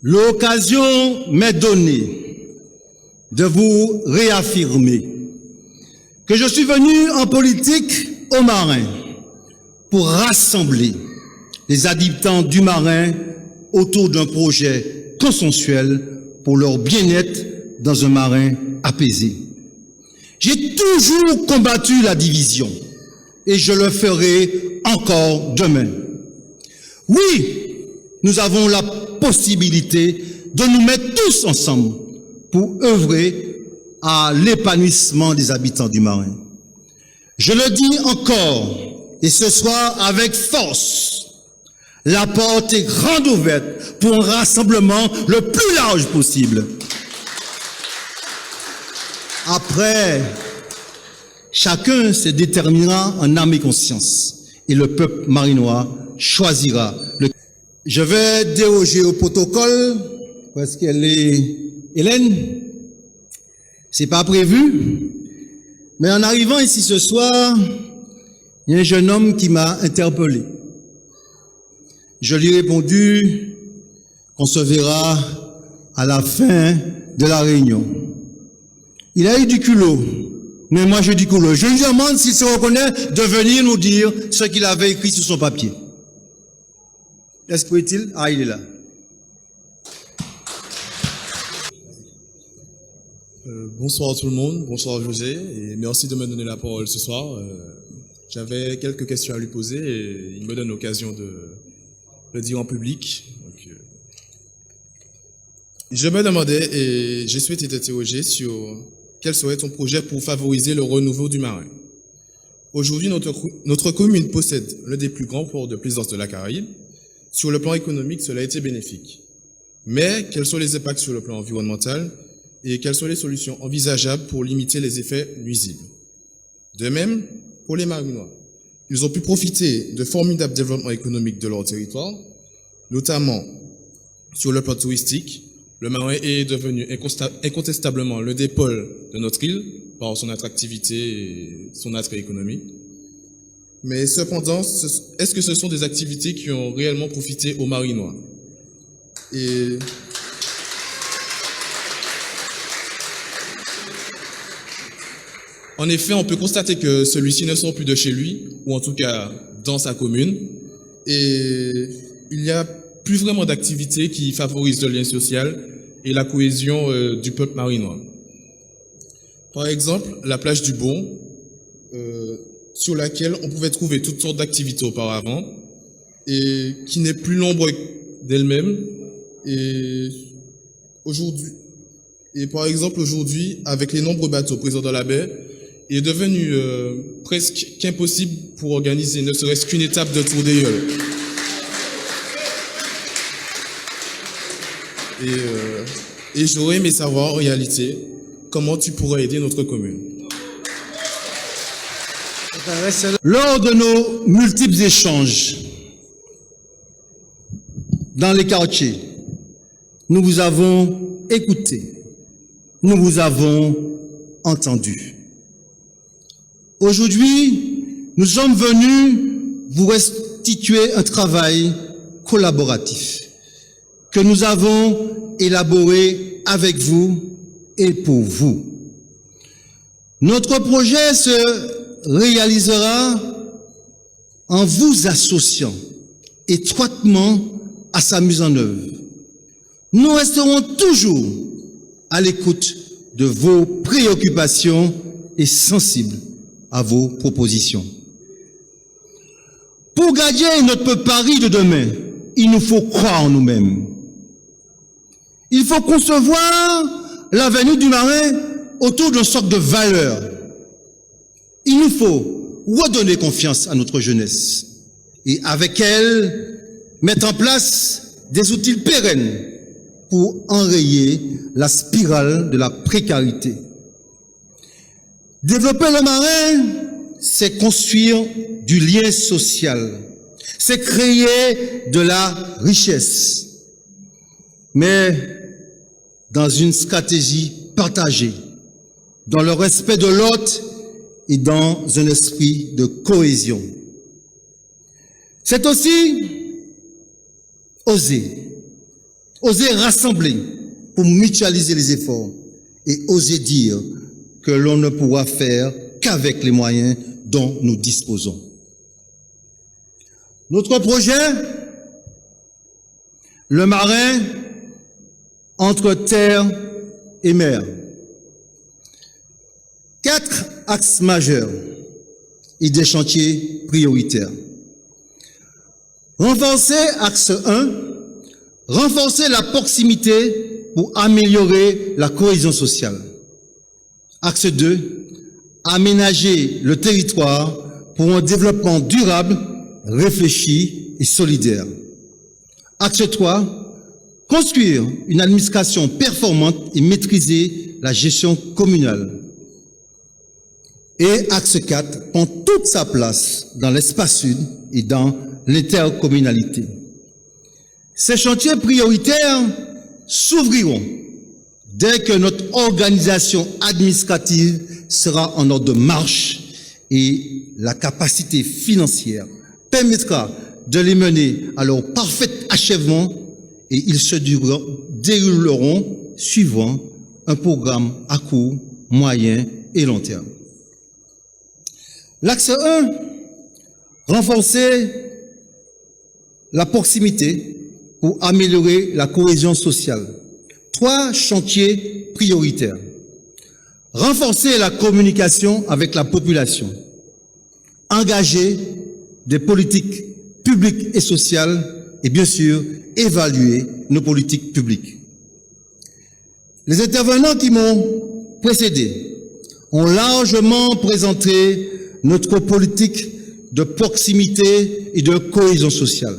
L'occasion m'est donnée de vous réaffirmer que je suis venu en politique au Marin pour rassembler les habitants du Marin autour d'un projet consensuel pour leur bien-être dans un Marin apaisé. J'ai toujours combattu la division et je le ferai encore demain. Oui, nous avons la possibilité de nous mettre tous ensemble pour œuvrer à l'épanouissement des habitants du Marin. Je le dis encore, et ce soir avec force, la porte est grande ouverte pour un rassemblement le plus large possible. Après, chacun se déterminera en âme et conscience, et le peuple marinois choisira le... Je vais déroger au protocole, parce qu'elle est Hélène. C'est pas prévu. Mais en arrivant ici ce soir, il y a un jeune homme qui m'a interpellé. Je lui ai répondu qu'on se verra à la fin de la réunion. Il a eu du culot, mais moi j'ai du culot. Je lui demande s'il se reconnaît de venir nous dire ce qu'il avait écrit sur son papier. Est-ce qu'il est-il? Ah, il est là. Bonsoir tout le monde, bonsoir José, et merci de me donner la parole ce soir. J'avais quelques questions à lui poser et il me donne l'occasion de le dire en public. Donc, je me demandais et j'ai souhaité t'interroger sur quel serait ton projet pour favoriser le renouveau du Marin. Aujourd'hui, notre commune possède l'un des plus grands ports de plaisance de la Caraïbe. Sur le plan économique, cela a été bénéfique. Mais quels sont les impacts sur le plan environnemental et quelles sont les solutions envisageables pour limiter les effets nuisibles? De même, pour les Marinois, ils ont pu profiter de formidables développements économiques de leur territoire, notamment sur le plan touristique. Le Marin est devenu incontestablement l'un des pôles de notre île par son attractivité et son attrait économique. Mais cependant, est-ce que ce sont des activités qui ont réellement profité aux Marinois? Et en effet, on peut constater que celui-ci ne sort plus de chez lui, ou en tout cas dans sa commune, et il n'y a plus vraiment d'activités qui favorisent le lien social et la cohésion du peuple marinois. Par exemple, la plage du Bon, sur laquelle on pouvait trouver toutes sortes d'activités auparavant, et qui n'est plus l'ombre d'elle-même. Et aujourd'hui, par exemple aujourd'hui, avec les nombreux bateaux présents dans la baie, il est devenu presque qu'impossible pour organiser ne serait-ce qu'une étape de Tour des Yeules. Et j'aurais aimé savoir en réalité comment tu pourrais aider notre commune. Lors de nos multiples échanges dans les quartiers, nous vous avons écouté, nous vous avons entendu. Aujourd'hui, nous sommes venus vous restituer un travail collaboratif que nous avons élaboré avec vous et pour vous. Notre projet se réalisera en vous associant étroitement à sa mise en œuvre. Nous resterons toujours à l'écoute de vos préoccupations et sensibles à vos propositions. Pour gagner notre pari de demain, il nous faut croire en nous-mêmes. Il faut concevoir l'avenir du Marin autour d'un socle de valeurs. Il nous faut redonner confiance à notre jeunesse et avec elle mettre en place des outils pérennes pour enrayer la spirale de la précarité. Développer le Marin, c'est construire du lien social, c'est créer de la richesse, mais dans une stratégie partagée, dans le respect de l'autre et dans un esprit de cohésion. C'est aussi oser rassembler pour mutualiser les efforts et oser dire que l'on ne pourra faire qu'avec les moyens dont nous disposons. Notre projet, le marin entre terre et mer. 4 axes majeurs et des chantiers prioritaires. Renforcer, axe 1, renforcer la proximité pour améliorer la cohésion sociale. Axe 2, aménager le territoire pour un développement durable, réfléchi et solidaire. Axe 3, construire une administration performante et maîtriser la gestion communale. Et axe 4 prend toute sa place dans l'espace sud et dans l'intercommunalité. Ces chantiers prioritaires s'ouvriront dès que notre organisation administrative sera en ordre de marche et la capacité financière permettra de les mener à leur parfait achèvement et ils se dérouleront suivant un programme à court, moyen et long terme. L'axe 1, renforcer la proximité pour améliorer la cohésion sociale. 3 chantiers prioritaires. Renforcer la communication avec la population. Engager des politiques publiques et sociales et bien sûr évaluer nos politiques publiques. Les intervenants qui m'ont précédé ont largement présenté notre politique de proximité et de cohésion sociale.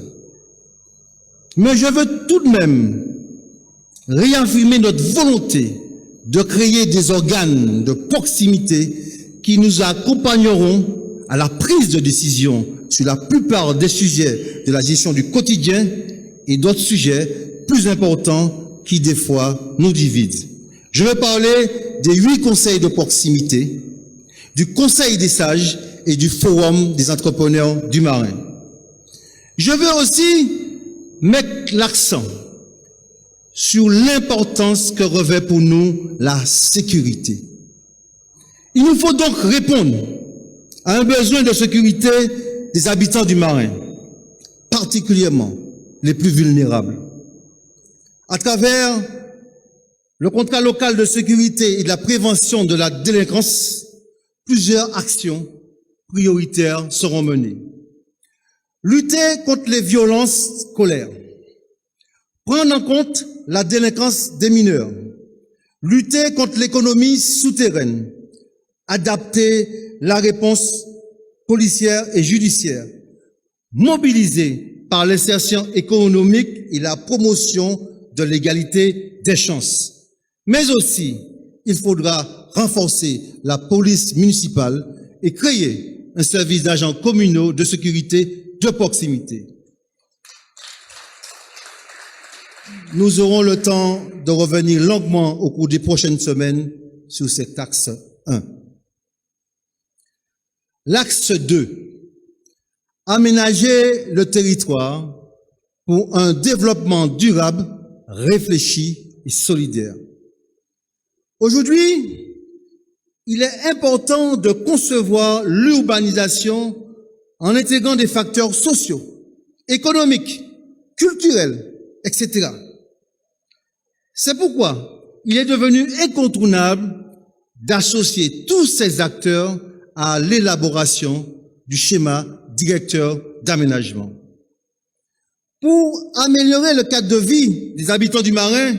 Mais je veux tout de même réaffirmer notre volonté de créer des organes de proximité qui nous accompagneront à la prise de décision sur la plupart des sujets de la gestion du quotidien et d'autres sujets plus importants qui des fois nous divisent. Je veux parler des 8 conseils de proximité, du Conseil des sages et du Forum des entrepreneurs du marin. Je veux aussi mettre l'accent sur l'importance que revêt pour nous la sécurité. Il nous faut donc répondre à un besoin de sécurité des habitants du marin, particulièrement les plus vulnérables. À travers le contrat local de sécurité et de la prévention de la délinquance, plusieurs actions prioritaires seront menées. Lutter contre les violences scolaires, prendre en compte la délinquance des mineurs, lutter contre l'économie souterraine, adapter la réponse policière et judiciaire, mobiliser par l'insertion économique et la promotion de l'égalité des chances. Mais aussi, il faudra renforcer la police municipale et créer un service d'agents communaux de sécurité de proximité. Nous aurons le temps de revenir longuement au cours des prochaines semaines sur cet axe 1. L'axe 2. Aménager le territoire pour un développement durable, réfléchi et solidaire. Aujourd'hui, il est important de concevoir l'urbanisation en intégrant des facteurs sociaux, économiques, culturels, etc. C'est pourquoi il est devenu incontournable d'associer tous ces acteurs à l'élaboration du schéma directeur d'aménagement. Pour améliorer le cadre de vie des habitants du Marin,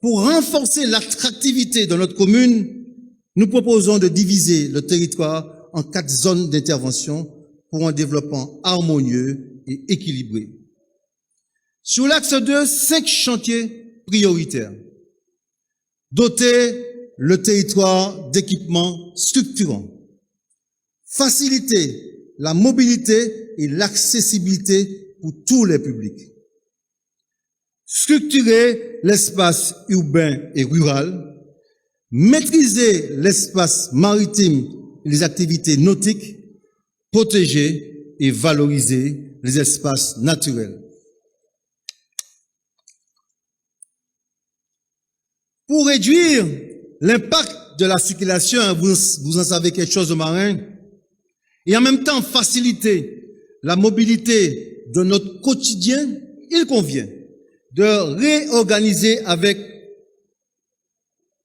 pour renforcer l'attractivité de notre commune, nous proposons de diviser le territoire en 4 zones d'intervention pour un développement harmonieux et équilibré. Sur l'axe 2, 5 chantiers prioritaires. Doter le territoire d'équipements structurants. Faciliter la mobilité et l'accessibilité pour tous les publics. Structurer l'espace urbain et rural. Maîtriser l'espace maritime et les activités nautiques. Protéger et valoriser les espaces naturels. Pour réduire l'impact de la circulation, vous en savez quelque chose aux marins, et en même temps faciliter la mobilité de notre quotidien, il convient de réorganiser avec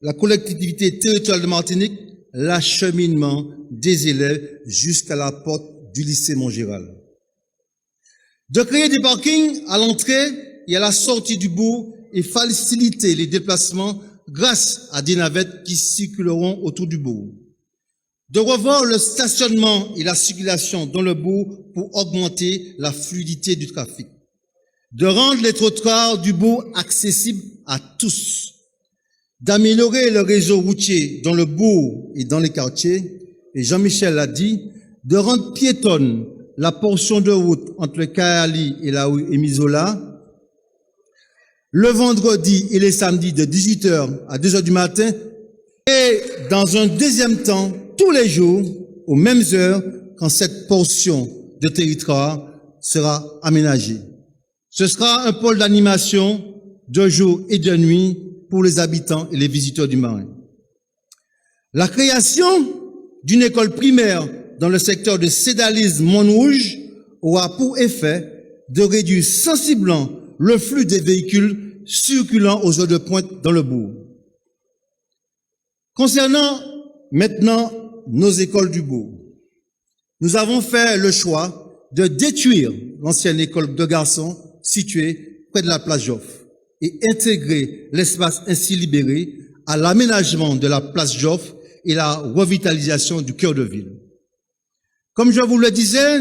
la collectivité territoriale de Martinique l'acheminement des élèves jusqu'à la porte du lycée Montgéral. De créer des parkings à l'entrée et à la sortie du bourg et faciliter les déplacements grâce à des navettes qui circuleront autour du bourg. De revoir le stationnement et la circulation dans le bourg pour augmenter la fluidité du trafic. De rendre les trottoirs du bourg accessibles à tous. D'améliorer le réseau routier dans le bourg et dans les quartiers. Et Jean-Michel l'a dit, de rendre piétonne la portion de route entre Kaali et la rue Emisola, le vendredi et les samedis de 18h à 2h du matin, et dans un deuxième temps, tous les jours, aux mêmes heures, quand cette portion de territoire sera aménagée. Ce sera un pôle d'animation de jour et de nuit pour les habitants et les visiteurs du Marin. La création d'une école primaire dans le secteur de Cédalise-Montrouge aura pour effet de réduire sensiblement le flux des véhicules circulant aux heures de pointe dans le bourg. Concernant maintenant nos écoles du bourg, nous avons fait le choix de détruire l'ancienne école de garçons située près de la place Joffre et intégrer l'espace ainsi libéré à l'aménagement de la place Joffre et la revitalisation du cœur de ville. Comme je vous le disais,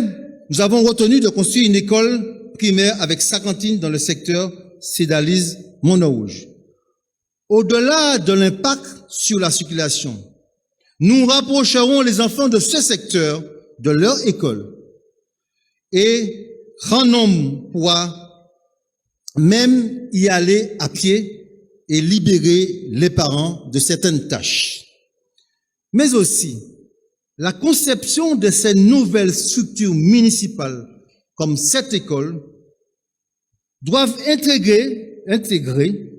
nous avons retenu de construire une école primaire avec sa cantine dans le secteur Cédalise-Montrouge. Au-delà de l'impact sur la circulation, nous rapprocherons les enfants de ce secteur de leur école et grand nombre pourra même y aller à pied et libérer les parents de certaines tâches. Mais aussi, la conception de ces nouvelles structures municipales comme cette école doivent intégrer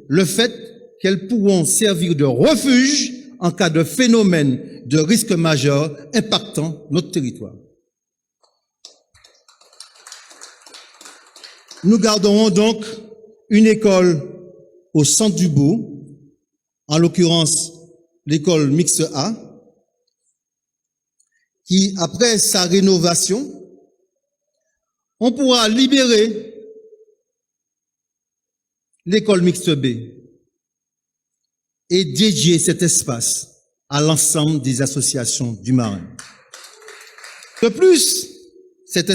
le fait qu'elles pourront servir de refuge en cas de phénomène de risque majeur impactant notre territoire. Nous garderons donc une école au centre du bourg, en l'occurrence l'école mixte A, qui, après sa rénovation, on pourra libérer l'école mixte B et dédier cet espace à l'ensemble des associations du Marin. De plus, cette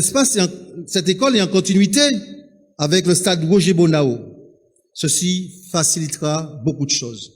école est en continuité avec le stade Roger Bonao. Ceci facilitera beaucoup de choses.